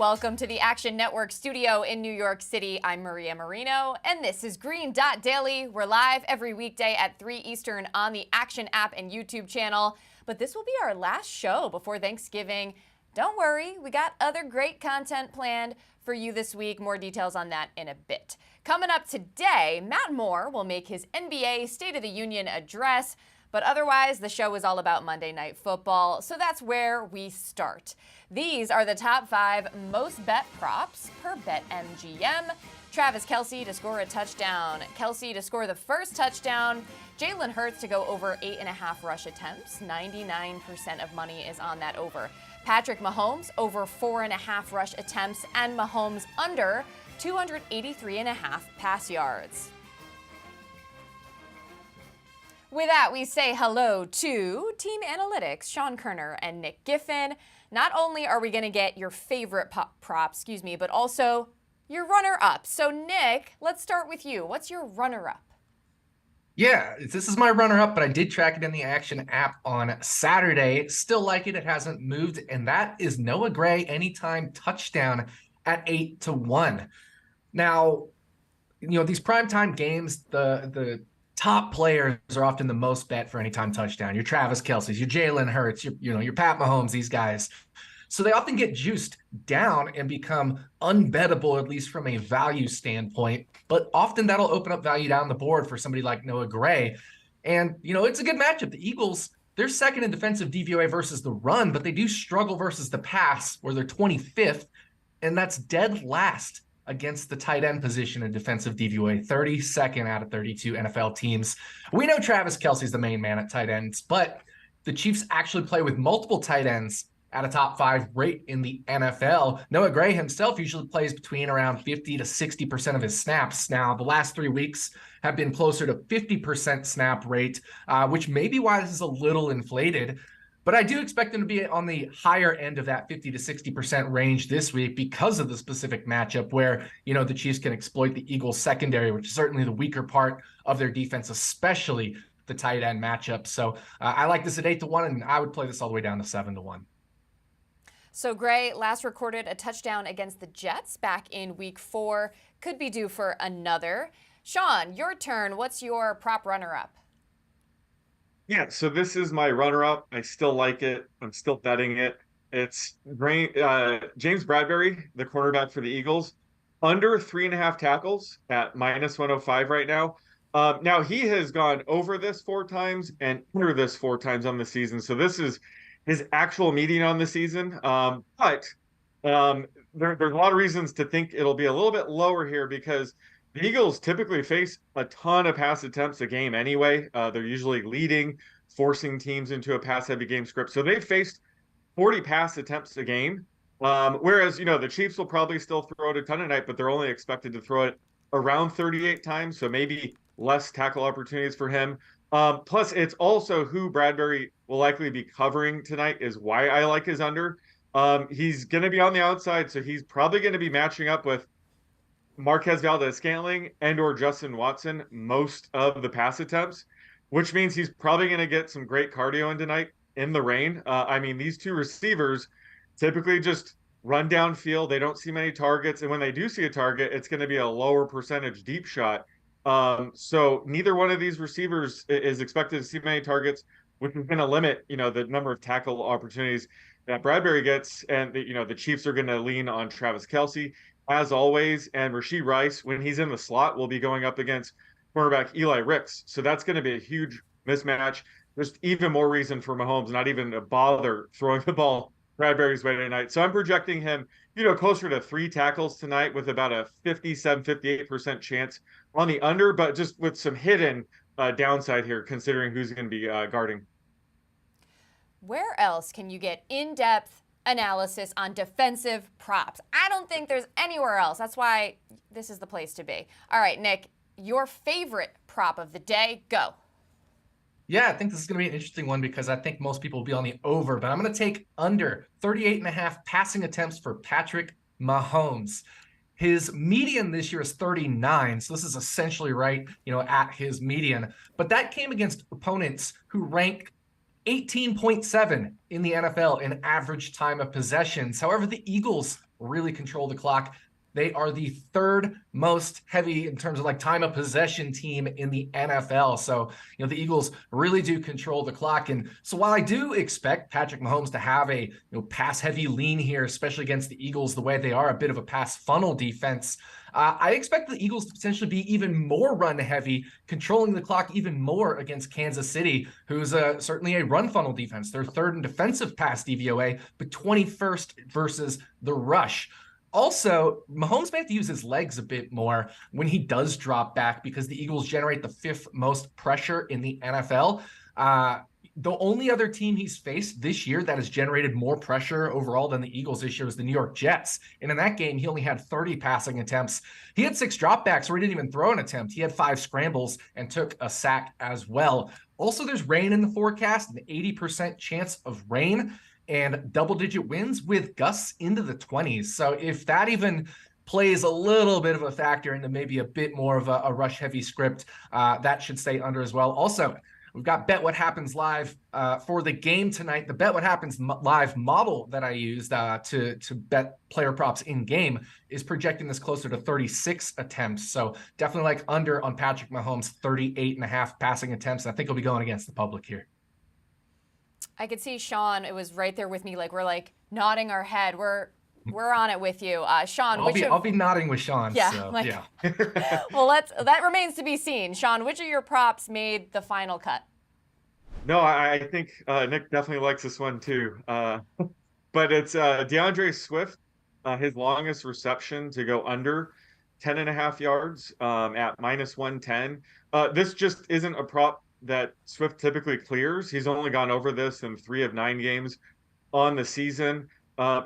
Welcome to the Action Network studio in New York City. I'm Maria Marino, and this is Green Dot Daily. We're live every weekday at 3 Eastern on the Action app and YouTube channel. But this will be our last show before Thanksgiving. Don't worry, we got other great content planned for you this week. More details on that in a bit. Coming up today, Matt Moore will make his NBA State of the Union address. But otherwise, the show is all about Monday Night Football, so that's where we start. These are the top 5 most bet props per BetMGM. Travis Kelce to score a touchdown. Kelce to score the first touchdown. Jalen Hurts to go over 8.5 rush attempts. 99% of money is on that over. Patrick Mahomes over 4.5 rush attempts, and Mahomes under 283.5 pass yards. With that, we say hello to Team Analytics, Sean Koerner and Nick Giffen. Not only are we going to get your favorite props, but also your runner-up. So Nick, let's start with you. What's your runner-up? Yeah, this is my runner-up, but I did track it in the Action app on Saturday. Still like it. It hasn't moved, and that is Noah Gray anytime touchdown at 8-1. Now, these primetime games, the top players are often the most bet for anytime touchdown. Your Travis Kelce's, your Jalen Hurts, your Pat Mahomes, these guys. So they often get juiced down and become unbettable, at least from a value standpoint. But often that'll open up value down the board for somebody like Noah Gray. And, it's a good matchup. The Eagles, they're second in defensive DVOA versus the run, but they do struggle versus the pass, where they're 25th. And that's dead last against the tight end position in defensive DVOA, 32nd out of 32 NFL teams. We know Travis Kelce's the main man at tight ends, but the Chiefs actually play with multiple tight ends at a top 5 rate in the NFL. Noah Gray himself usually plays between around 50 to 60% of his snaps. Now, the last 3 weeks have been closer to 50% snap rate, which may be why this is a little inflated. But I do expect him to be on the higher end of that 50 to 60% range this week because of the specific matchup where, the Chiefs can exploit the Eagles secondary, which is certainly the weaker part of their defense, especially the tight end matchup. So I like this at 8-1, and I would play this all the way down to 7-1. So Gray last recorded a touchdown against the Jets back in week 4. Could be due for another. Sean, your turn. What's your prop runner-up? Yeah, so this is my runner-up. I still like it. I'm still betting it. It's James Bradbury, the cornerback for the Eagles, under 3.5 tackles at -105 right now. Now, he has gone over this 4 times and under this 4 times on the season. So this is his actual median on the season. But there's a lot of reasons to think it'll be a little bit lower here because the Eagles typically face a ton of pass attempts a game anyway. They're usually leading, forcing teams into a pass-heavy game script. So they've faced 40 pass attempts a game, whereas, the Chiefs will probably still throw it a ton tonight, but they're only expected to throw it around 38 times, so maybe less tackle opportunities for him. Plus, it's also who Bradbury will likely be covering tonight is why I like his under. He's going to be on the outside, so he's probably going to be matching up with Marquez Valdez-Scantling and or Justin Watson most of the pass attempts, which means he's probably going to get some great cardio in tonight in the rain. These 2 receivers typically just run downfield. They don't see many targets. And when they do see a target, it's going to be a lower percentage deep shot. So neither one of these receivers is expected to see many targets, which is going to limit, the number of tackle opportunities that Bradbury gets. And, the Chiefs are going to lean on Travis Kelce, as always, and Rashee Rice, when he's in the slot, will be going up against cornerback Eli Ricks. So that's going to be a huge mismatch. There's even more reason for Mahomes not even to bother throwing the ball Bradbury's way tonight. So I'm projecting him, closer to 3 tackles tonight with about a 57-58% chance on the under, but just with some hidden downside here, considering who's going to be guarding. Where else can you get in-depth analysis on defensive props? I don't think there's anywhere else. That's why this is the place to be. All right, Nick, your favorite prop of the day, go. Yeah, I think this is going to be an interesting one because I think most people will be on the over, but I'm going to take under 38.5 passing attempts for Patrick Mahomes. His median this year is 39, so this is essentially right, at his median. But that came against opponents who rank 18.7 in the NFL in average time of possessions. However, the Eagles really control the clock. They are the third most heavy in terms of like time of possession team in the NFL. So, the Eagles really do control the clock. And so while I do expect Patrick Mahomes to have a pass heavy lean here, especially against the Eagles, the way they are a bit of a pass funnel defense, I expect the Eagles to potentially be even more run heavy, controlling the clock even more against Kansas City, who's certainly a run funnel defense. They're third in defensive pass DVOA, but 21st versus the rush. Also, Mahomes may have to use his legs a bit more when he does drop back because the Eagles generate the fifth most pressure in the NFL. The only other team he's faced this year that has generated more pressure overall than the Eagles this year was the New York Jets. And in that game, he only had 30 passing attempts. He had 6 dropbacks where he didn't even throw an attempt. He had 5 scrambles and took a sack as well. Also, there's rain in the forecast, an 80% chance of rain and double-digit winds with gusts into the 20s. So if that even plays a little bit of a factor into maybe a bit more of a rush-heavy script, that should stay under as well. Also, we've got Bet What Happens Live for the game tonight. The Bet What Happens Live model that I used to bet player props in game is projecting this closer to 36 attempts. So definitely like under on Patrick Mahomes' 38.5 passing attempts. I think he'll be going against the public here. I could see Sean. It was right there with me. Like we're like nodding our head. We're on it with you, Sean. I'll be nodding with Sean. Yeah. So, like, yeah. Well, that remains to be seen. Sean, which of your props made the final cut? No, I think Nick definitely likes this one too. But it's DeAndre Swift, his longest reception to go under 10.5 yards at -110. This just isn't a prop that Swift typically clears. He's only gone over this in 3 of 9 games on the season.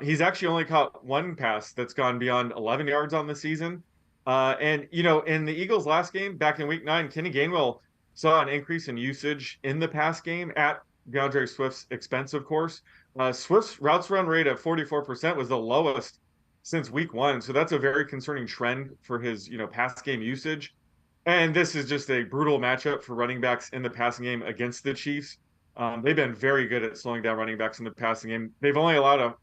He's actually only caught 1 pass that's gone beyond 11 yards on the season. And, in the Eagles' last game back in week 9, Kenny Gainwell saw an increase in usage in the pass game at DeAndre Swift's expense, of course. Swift's routes run rate at 44% was the lowest since week 1. So that's a very concerning trend for his, pass game usage. And this is just a brutal matchup for running backs in the passing game against the Chiefs. They've been very good at slowing down running backs in the passing game. They've only allowed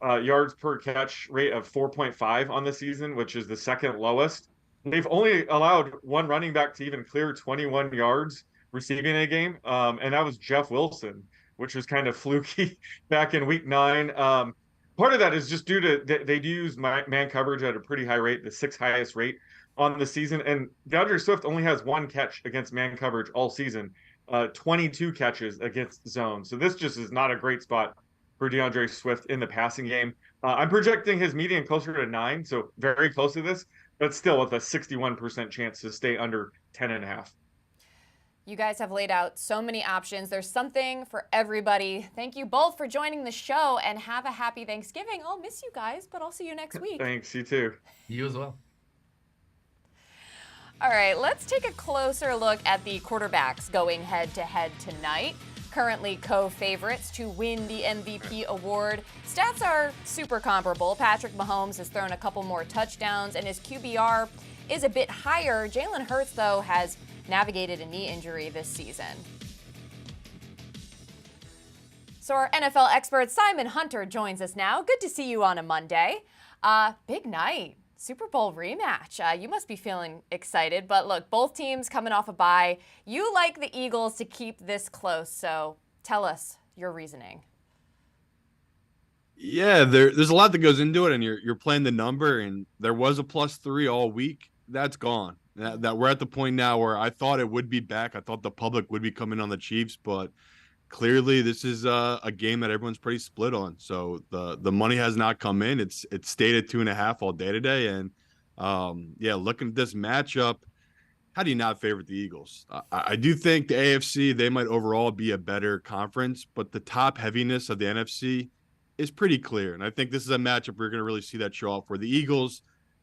a yards per catch rate of 4.5 on the season, which is the second lowest. They've only allowed 1 running back to even clear 21 yards receiving a game, and that was Jeff Wilson, which was kind of fluky back in week 9. Part of that is just due to they do use man coverage at a pretty high rate, the 6th highest rate on the season, and DeAndre Swift only has 1 catch against man coverage all season, 22 catches against zone. So this just is not a great spot for DeAndre Swift in the passing game. I'm projecting his median closer to 9, so very close to this, but still with a 61% chance to stay under 10.5. You guys have laid out so many options. There's something for everybody. Thank you both for joining the show, and have a happy Thanksgiving. I'll miss you guys, but I'll see you next week. Thanks, you too. You as well. All right, let's take a closer look at the quarterbacks going head-to-head tonight. Currently co-favorites to win the MVP award. Stats are super comparable. Patrick Mahomes has thrown a couple more touchdowns, and his QBR is a bit higher. Jalen Hurts, though, has navigated a knee injury this season. So our NFL expert Simon Hunter joins us now. Good to see you on a Monday. Big night. Super Bowl rematch. You must be feeling excited, but look, both teams coming off a bye. You like the Eagles to keep this close, so tell us your reasoning. Yeah, there's a lot that goes into it, and you're playing the number, and there was a +3 all week. That's gone. That we're at the point now where I thought it would be back. I thought the public would be coming on the Chiefs, but clearly this is a game that everyone's pretty split on. So the money has not come in. It's stayed at 2.5 all day today. And looking at this matchup, how do you not favorite the Eagles? I do think the AFC, they might overall be a better conference, but the top heaviness of the NFC is pretty clear. And I think this is a matchup we're going to really see that show off, where the Eagles,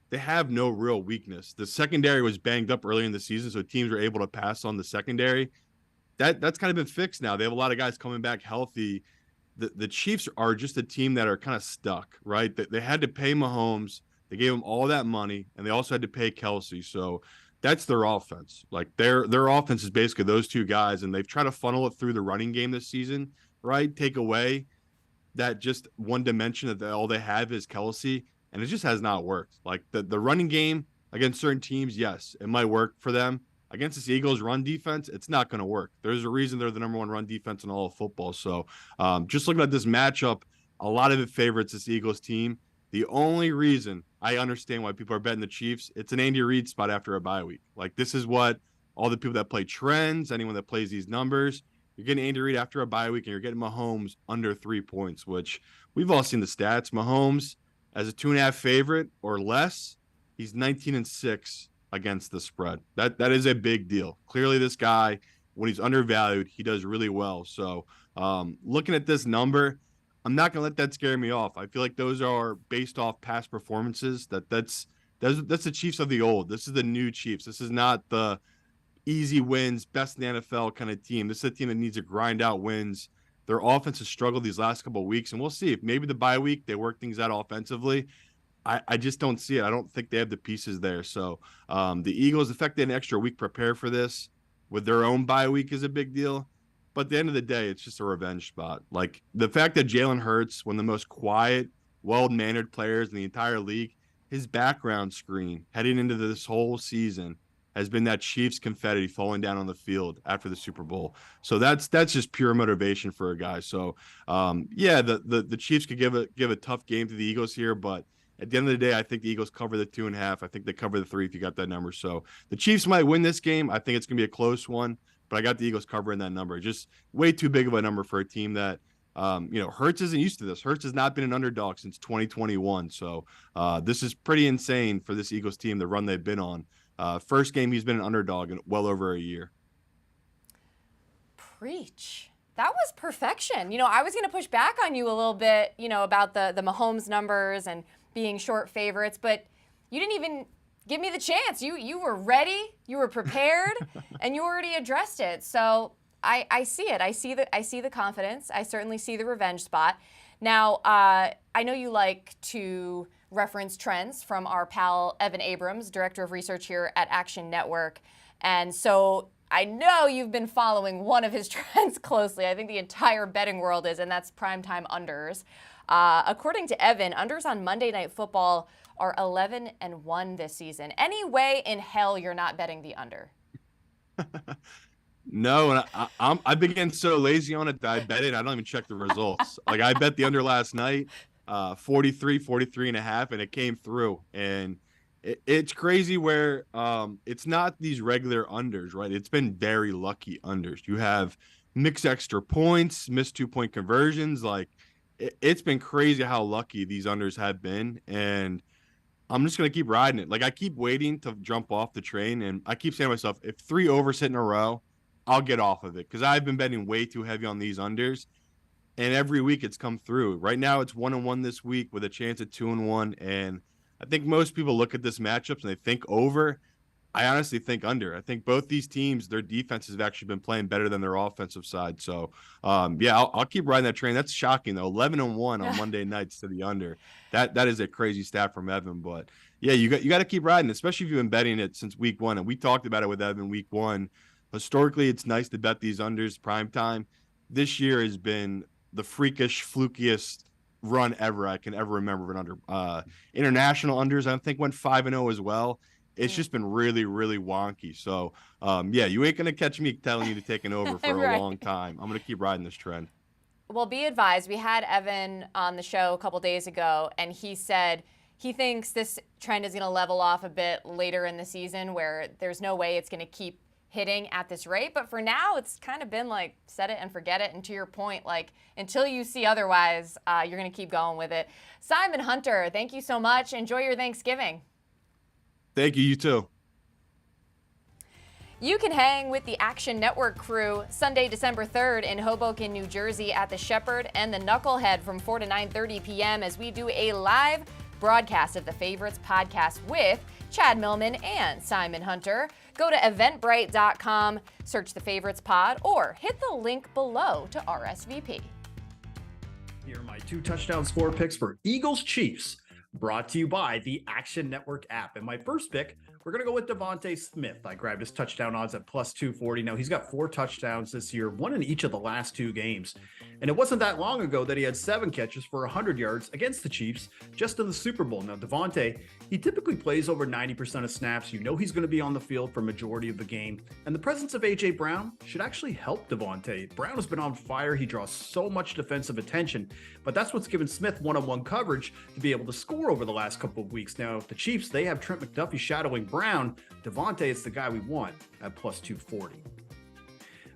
they have no real weakness. The secondary was banged up early in the season, so teams were able to pass on the secondary. That's kind of been fixed now. They have a lot of guys coming back healthy. The Chiefs are just a team that are kind of stuck, right? They had to pay Mahomes. They gave him all that money, and they also had to pay Kelsey. So that's their offense. Like their offense is basically those 2 guys, and they've tried to funnel it through the running game this season, right? Take away that just one dimension that all they have is Kelsey. and it just has not worked. Like the running game against certain teams, yes, it might work for them. Against this Eagles run defense, it's not going to work. There's a reason they're the number one run defense in all of football. So just looking at this matchup, a lot of it favorites this Eagles team. The only reason I understand why people are betting the Chiefs, it's an Andy Reid spot after a bye week. Like, this is what all the people that play trends, anyone that plays these numbers, you're getting Andy Reid after a bye week, and you're getting Mahomes under 3 points, which we've all seen the stats. Mahomes as a 2.5 favorite or less, he's 19-6 against the spread. That is a big deal. Clearly, this guy, when he's undervalued, he does really well. So looking at this number, I'm not going to let that scare me off. I feel like those are based off past performances. That's the Chiefs of the old. This is the new Chiefs. This is not the easy wins, best in the NFL kind of team. This is a team that needs to grind out wins. Their offense has struggled these last couple of weeks, and we'll see if maybe the bye week they work things out offensively. I just don't see it. I don't think they have the pieces there. So the Eagles, the fact they had an extra week prepare for this with their own bye week is a big deal. But at the end of the day, it's just a revenge spot. Like, the fact that Jalen Hurts, one of the most quiet, well-mannered players in the entire league, his background screen heading into this whole season has been that Chiefs confetti falling down on the field after the Super Bowl. So that's just pure motivation for a guy. So the Chiefs could give a tough game to the Eagles here, but at the end of the day, I think the Eagles cover the 2.5. I think they cover the 3 if you got that number. So the Chiefs might win this game. I think it's going to be a close one, but I got the Eagles covering that number. Just way too big of a number for a team that, Hurts isn't used to this. Hurts has not been an underdog since 2021. So this is pretty insane for this Eagles team, the run they've been on. First game he's been an underdog in well over a year. Preach. That was perfection. I was going to push back on you a little bit, about the Mahomes numbers and being short favorites, but you didn't even give me the chance. You were ready, you were prepared, and you already addressed it. So I see it. I see the confidence. I certainly see the revenge spot. Now, I know you like to reference trends from our pal Evan Abrams, Director of Research here at Action Network. And so I know you've been following one of his trends closely. I think the entire betting world is, and that's primetime unders. According to Evan, unders on Monday Night Football are 11-1 this season. Any way in hell you're not betting the under? No, and I've been getting so lazy on it that I bet it. I don't even check the results. Like, I bet the under last night, 43.5, and it came through. And it's crazy where it's not these regular unders, right? It's been very lucky unders. You have mixed extra points, missed 2-point conversions. Like, it's been crazy how lucky these unders have been. And I'm just going to keep riding it. Like, I keep waiting to jump off the train, and I keep saying to myself, if 3 overs hit in a row, I'll get off of it, because I've been betting way too heavy on these unders, and every week it's come through. Right now it's 1-1 this week with a chance at 2-1, and I think most people look at this matchups and they think over. I honestly think under. I think both these teams, their defenses have actually been playing better than their offensive side. So, I'll keep riding that train. That's shocking, though. 11-1 on Monday nights to the under. That is a crazy stat from Evan. But, yeah, you got to keep riding, especially if you've been betting it since week 1. And we talked about it with Evan week 1. Historically, it's nice to bet these unders prime time. This year has been the freakish, flukiest run ever I can ever remember of an under. International unders, I think, went 5-0 as well. It's just been really, really wonky. So, you ain't going to catch me telling you to take an over for Right. a long time. I'm going to keep riding this trend. Well, be advised, we had Evan on the show a couple days ago, and he said he thinks this trend is going to level off a bit later in the season, where there's no way it's going to keep hitting at this rate. But for now, it's kind of been like set it and forget it. And to your point, like, until you see otherwise, you're going to keep going with it. Simon Hunter, thank you so much. Enjoy your Thanksgiving. Thank you. You too. You can hang with the Action Network crew Sunday, December 3rd in Hoboken, New Jersey at the Shepherd and the Knucklehead from 4 to 9:30 p.m. as we do a live broadcast of the Favorites podcast with Chad Millman and Simon Hunter. Go to eventbrite.com, search the Favorites pod, or hit the link below to RSVP. Here are my 2 touchdown score picks for Eagles Chiefs, brought to you by the Action Network app. And my first pick we're going to go with Devontae Smith. I grabbed his touchdown odds at plus 240. Now, he's got 4 touchdowns this year, 1 in each of the last 2 games. And it wasn't that long ago that he had 7 catches for 100 yards against the Chiefs just in the Super Bowl. Now, Devontae, he typically plays over 90% of snaps. You know he's going to be on the field for majority of the game. And the presence of A.J. Brown should actually help Devontae. Brown has been on fire. He draws so much defensive attention, but that's what's given Smith one-on-one coverage to be able to score over the last couple of weeks. Now, the Chiefs, they have Trent McDuffie shadowing Brown. Devontae is the guy we want at plus 240.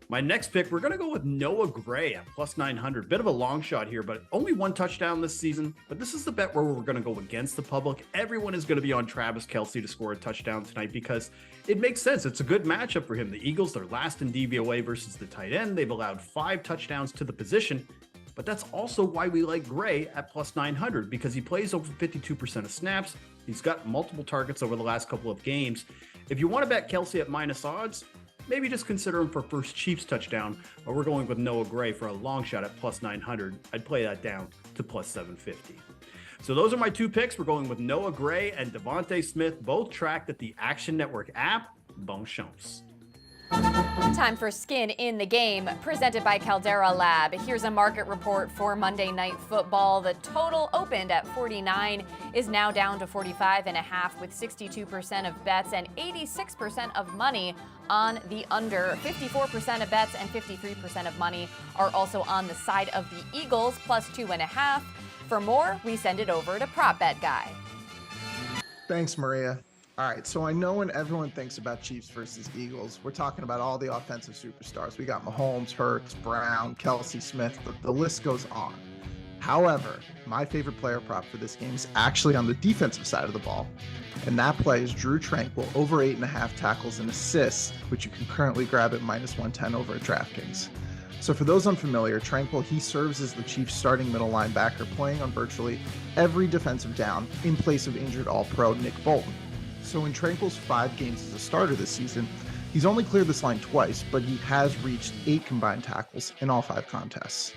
My next pick, we're going to go with Noah Gray at plus 900. Bit of a long shot here, but only 1 touchdown this season. But this is the bet where we're going to go against the public. Everyone is going to be on Travis Kelce to score a touchdown tonight because it makes sense. It's a good matchup for him. The Eagles, they're last in DVOA versus the tight end. They've allowed 5 touchdowns to the position. But that's also why we like Gray at plus 900, because he plays over 52% of snaps. He's got multiple targets over the last couple of games. If you want to bet Kelce at minus odds, maybe just consider him for first Chiefs touchdown, but we're going with Noah Gray for a long shot at plus 900. I'd play that down to plus 750. So those are my 2 picks. We're going with Noah Gray and Devontae Smith, both tracked at the Action Network app. Bon chance. Time for Skin in the Game, presented by Caldera Lab. Here's a market report for Monday Night Football. The total opened at 49, is now down to 45.5, with 62% of bets and 86% of money on the under. 54% of bets and 53% of money are also on the side of the Eagles, plus 2.5. For more, we send it over to Prop Bet Guy. Thanks, Maria. All right, so I know when everyone thinks about Chiefs versus Eagles, we're talking about all the offensive superstars. We got Mahomes, Hurts, Brown, Kelce, Smith, the list goes on. However, my favorite player prop for this game is actually on the defensive side of the ball, and that play is Drew Tranquill over 8.5 tackles and assists, which you can currently grab at minus 110 over at DraftKings. So for those unfamiliar, Tranquill, he serves as the Chiefs' starting middle linebacker, playing on virtually every defensive down in place of injured All-Pro Nick Bolton. So in Tranquill's 5 games as a starter this season, he's only cleared this line twice, but he has reached 8 combined tackles in all 5 contests.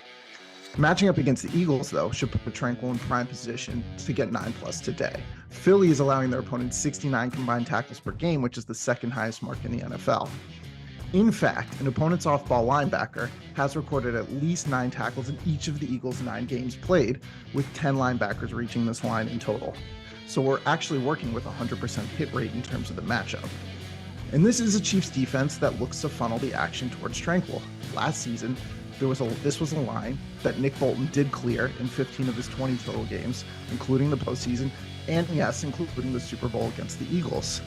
Matching up against the Eagles, though, should put Tranquill in prime position to get 9+ today. Philly is allowing their opponent 69 combined tackles per game, which is the 2nd highest mark in the NFL. In fact, an opponent's off-ball linebacker has recorded at least 9 tackles in each of the Eagles' 9 games played, with 10 linebackers reaching this line in total. So we're actually working with a 100% hit rate in terms of the matchup. And this is a Chiefs defense that looks to funnel the action towards Tranquill. Last season, this was a line that Nick Bolton did clear in 15 of his 20 total games, including the postseason, and yes, including the Super Bowl against the Eagles.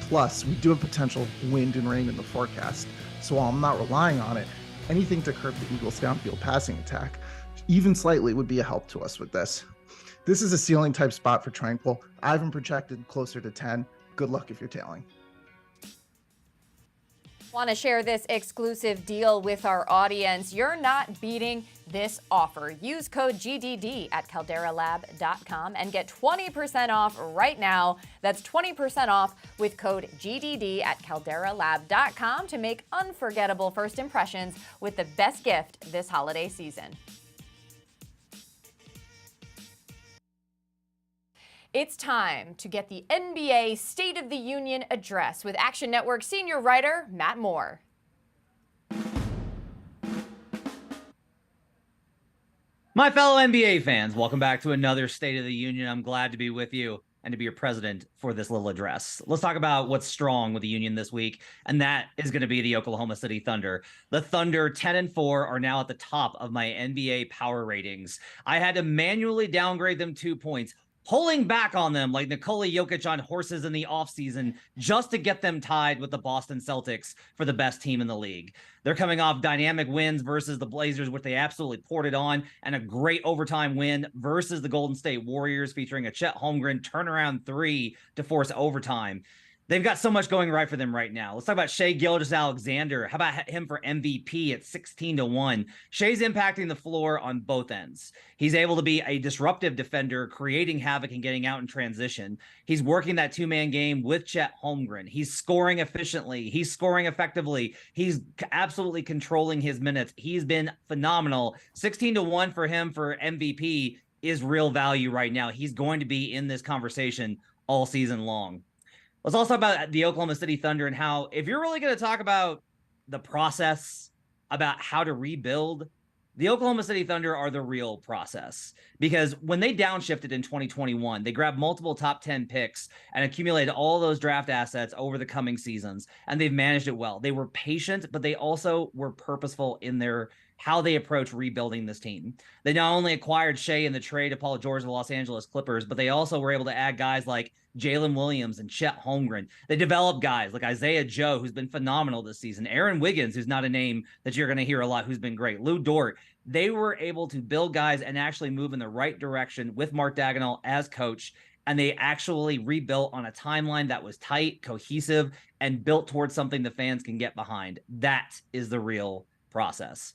Plus, we do have potential wind and rain in the forecast, so while I'm not relying on it, anything to curb the Eagles' downfield passing attack, even slightly, would be a help to us with this. This is a ceiling type spot for Tranquill. I have him projected closer to 10. Good luck if you're tailing. Want to share this exclusive deal with our audience? You're not beating this offer. Use code GDD at calderalab.com and get 20% off right now. That's 20% off with code GDD at calderalab.com to make unforgettable first impressions with the best gift this holiday season. It's time to get the NBA State of the Union address with Action Network senior writer Matt Moore. My fellow NBA fans, welcome back to another State of the Union. I'm glad to be with you and to be your president for this little address. Let's talk about what's strong with the Union this week, and that is going to be the Oklahoma City Thunder. The Thunder, 10-4, are now at the top of my NBA power ratings. I had to manually downgrade them 2 points, pulling back on them like Nikola Jokic on horses in the offseason just to get them tied with the Boston Celtics for the best team in the league. They're coming off dynamic wins versus the Blazers, which they absolutely poured it on, and a great overtime win versus the Golden State Warriors featuring a Chet Holmgren turnaround 3 to force overtime. They've got so much going right for them right now. Let's talk about Shai Gilgeous-Alexander. How about him for MVP at 16-1? Shai's impacting the floor on both ends. He's able to be a disruptive defender, creating havoc and getting out in transition. He's working that 2-man game with Chet Holmgren. He's scoring efficiently. He's scoring effectively. He's absolutely controlling his minutes. He's been phenomenal. 16-1 for him for MVP is real value right now. He's going to be in this conversation all season long. Let's also talk about the Oklahoma City Thunder and how, if you're really going to talk about the process, about how to rebuild, the Oklahoma City Thunder are the real process. Because when they downshifted in 2021, they grabbed multiple top 10 picks and accumulated all those draft assets over the coming seasons, and they've managed it well. They were patient, but they also were purposeful in their how they approach rebuilding this team. They not only acquired Shea in the trade of Paul George of the Los Angeles Clippers, but they also were able to add guys like Jalen Williams and Chet Holmgren. They developed guys like Isaiah Joe, who's been phenomenal this season. Aaron Wiggins, who's not a name that you're going to hear a lot, who's been great. Lou Dort. They were able to build guys and actually move in the right direction with Mark Daigneault as coach. And they actually rebuilt on a timeline that was tight, cohesive, and built towards something the fans can get behind. That is the real process.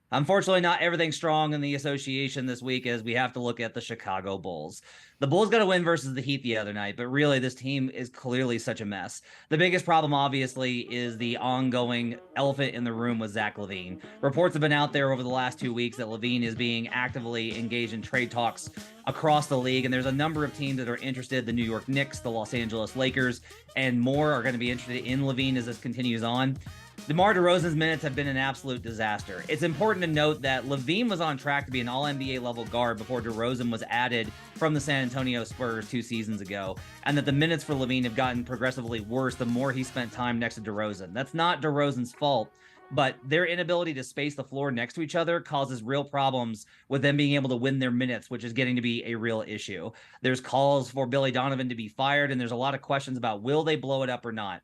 Unfortunately, not everything's strong in the association this week, as we have to look at the Chicago Bulls. The Bulls got a win versus the Heat the other night, but really this team is clearly such a mess. The biggest problem, obviously, is the ongoing elephant in the room with Zach LaVine. Reports have been out there over the last 2 weeks that LaVine is being actively engaged in trade talks across the league, and there's a number of teams that are interested. The New York Knicks, the Los Angeles Lakers, and more are going to be interested in LaVine as this continues on. DeMar DeRozan's minutes have been an absolute disaster. It's important to note that LaVine was on track to be an all-NBA level guard before DeRozan was added from the San Antonio Spurs 2 seasons ago, and that the minutes for LaVine have gotten progressively worse the more he spent time next to DeRozan. That's not DeRozan's fault, but their inability to space the floor next to each other causes real problems with them being able to win their minutes, which is getting to be a real issue. There's calls for Billy Donovan to be fired, and there's a lot of questions about will they blow it up or not.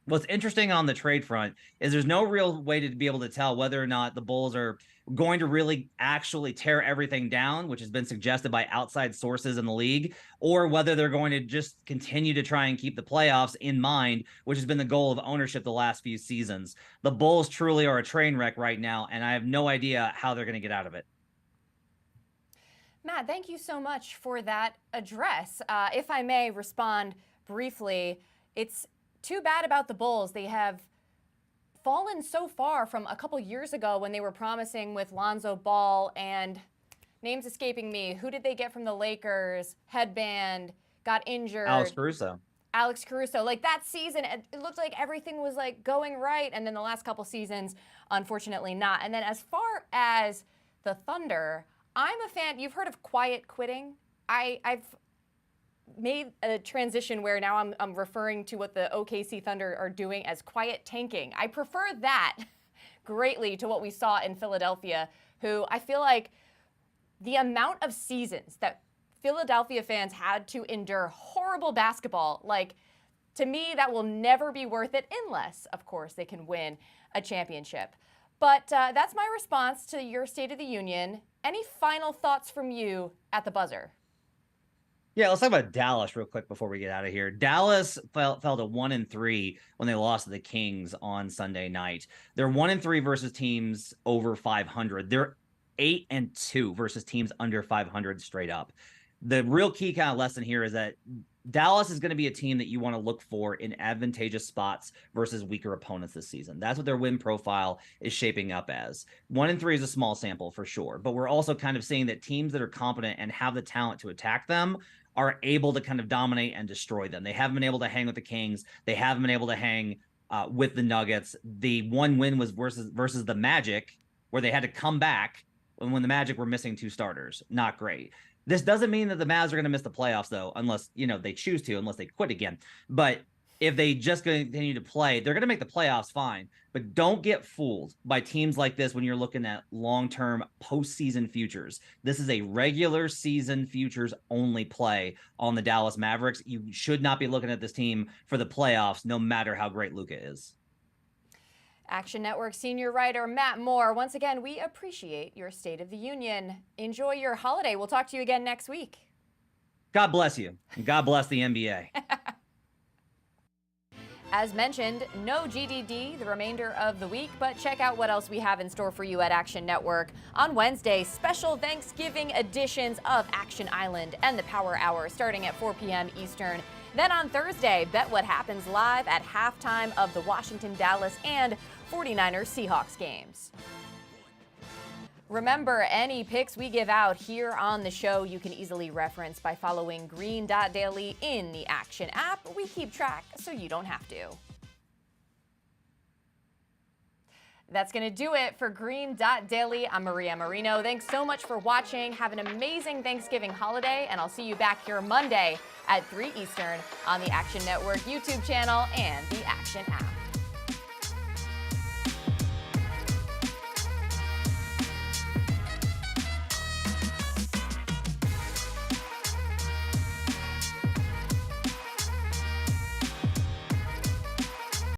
What's interesting on the trade front is there's no real way to be able to tell whether or not the Bulls are going to really actually tear everything down, which has been suggested by outside sources in the league, or whether they're going to just continue to try and keep the playoffs in mind, which has been the goal of ownership the last few seasons. The Bulls truly are a train wreck right now, and I have no idea how they're going to get out of it. Matt, thank you so much for that address. If I may respond briefly, it's too bad about the Bulls. They have fallen so far from a couple years ago when they were promising with Lonzo Ball and names escaping me. Who did they get from the Lakers? Headband, got injured. Alex Caruso. Like that season, it looked like everything was like going right. And then the last couple seasons, unfortunately not. And then as far as the Thunder, I'm a fan. You've heard of quiet quitting? I've made a transition where now I'm referring to what the OKC Thunder are doing as quiet tanking. I prefer that greatly to what we saw in Philadelphia, who I feel like the amount of seasons that Philadelphia fans had to endure horrible basketball, like, to me, that will never be worth it unless, of course, they can win a championship. But that's my response to your State of the Union. Any final thoughts from you at the buzzer? Yeah, let's talk about Dallas real quick before we get out of here. Dallas fell to 1-3 when they lost to the Kings on Sunday night. They're 1-3 versus teams over 500. They're 8-2 versus teams under 500 straight up. The real key kind of lesson here is that Dallas is going to be a team that you want to look for in advantageous spots versus weaker opponents this season. That's what their win profile is shaping up as. 1-3 is a small sample for sure, but we're also kind of seeing that teams that are competent and have the talent to attack them are able to kind of dominate and destroy them. They haven't been able to hang with the Kings. They haven't been able to hang with the Nuggets. The one win was versus the Magic, where they had to come back when the Magic were missing 2 starters. Not great. This doesn't mean that the Mavs are going to miss the playoffs, though, unless, they choose to, unless they quit again. But if they just continue to play, they're going to make the playoffs fine. But don't get fooled by teams like this when you're looking at long-term postseason futures. This is a regular season futures only play on the Dallas Mavericks. You should not be looking at this team for the playoffs, no matter how great Luka is. Action Network senior writer Matt Moore, once again, we appreciate your State of the Union. Enjoy your holiday. We'll talk to you again next week. God bless you. And God bless the NBA. As mentioned, no GDD the remainder of the week, but check out what else we have in store for you at Action Network. On Wednesday, special Thanksgiving editions of Action Island and the Power Hour starting at 4 p.m. Eastern. Then on Thursday, Bet What Happens live at halftime of the Washington, Dallas, and 49ers Seahawks games. Remember, any picks we give out here on the show, you can easily reference by following Green.Daily in the Action app. We keep track so you don't have to. That's going to do it for Green.Daily. I'm Maria Marino. Thanks so much for watching. Have an amazing Thanksgiving holiday, and I'll see you back here Monday at 3 Eastern on the Action Network YouTube channel and the Action app.